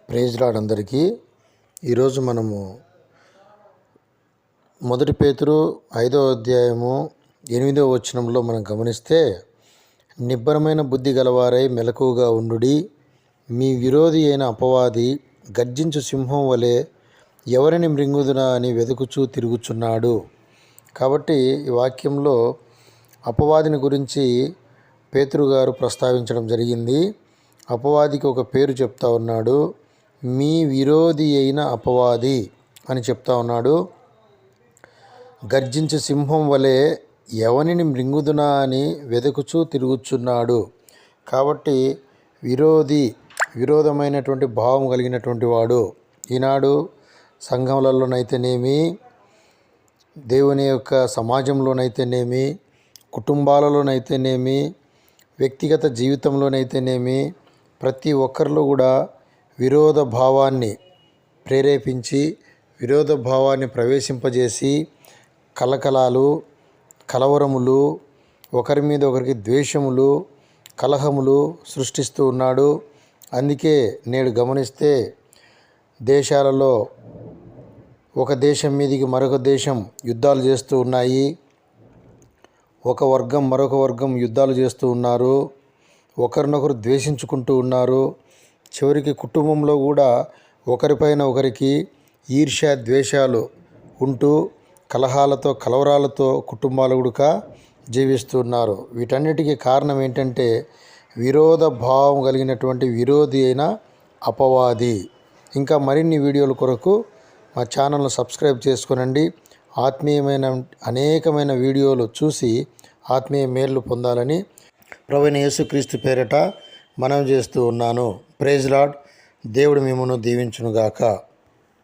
Praise lord అందరికీ. ఈరోజు మనము 1 పేతురు 5వ అధ్యాయము 8వ వచనంలో మనం గమనిస్తే, నిబ్బరమైన బుద్ధి గలవారై మెలకువగా ఉండుడి, మీ విరోధి అయిన అపవాది గర్జించు సింహం వలె ఎవరిని మృంగుదునా అని వెతుకుచూ తిరుగుచున్నాడు. కాబట్టి ఈ వాక్యంలో అపవాదిని గురించి పేతురు గారు ప్రస్తావించడం జరిగింది. అపవాదికి ఒక పేరు చెప్తా ఉన్నాడు. మీ విరోధి అయిన అపవాది అని చెప్తా ఉన్నాడు. గర్జించే సింహం వలె ఎవనిని మృంగుదునా అని వెతుకుచూ తిరుగుచున్నాడు. కాబట్టి విరోధమైనటువంటి భావం కలిగినటువంటి వాడు ఈనాడు సంఘములలోనైతేనేమి, దేవుని యొక్క సమాజంలోనైతేనేమి, కుటుంబాలలోనైతేనేమి, వ్యక్తిగత జీవితంలోనైతేనేమి, ప్రతి ఒక్కరిలో కూడా విరోధ భావాన్ని ప్రేరేపించి, విరోధ భావాన్ని ప్రవేశింపజేసి, కలకలాలు, కలవరములు, ఒకరి మీద ఒకరికి ద్వేషములు, కలహములు సృష్టిస్తూ ఉన్నాడు. అందుకే నేడు గమనిస్తే దేశాలలో ఒక దేశం మీదికి మరొక దేశం యుద్ధాలు చేస్తూ ఉన్నాయి. ఒక వర్గం మరొక వర్గం యుద్ధాలు చేస్తూ ఉన్నారు. ఒకరినొకరు ద్వేషించుకుంటూ ఉన్నారు. చివరికి కుటుంబంలో కూడా ఒకరిపైన ఒకరికి ఈర్ష్య ద్వేషాలు ఉంటూ కలహాలతో కలవరాలతో కుటుంబాలు కూడా జీవిస్తున్నారు. వీటన్నిటికీ కారణం ఏంటంటే విరోధ భావం కలిగినటువంటి విరోధి అయిన అపవాది. ఇంకా మరిన్ని వీడియోల కొరకు మా ఛానల్ను సబ్స్క్రైబ్ చేసుకోనండి. ఆత్మీయమైన అనేకమైన వీడియోలు చూసి ఆత్మీయ మేలు పొందాలని ప్రభువైన యేసుక్రీస్తు పేరిట మనవి చేస్తూ ఉన్నాను. Praise lord. దేవుడు మిమ్మును దీవించునుగాక.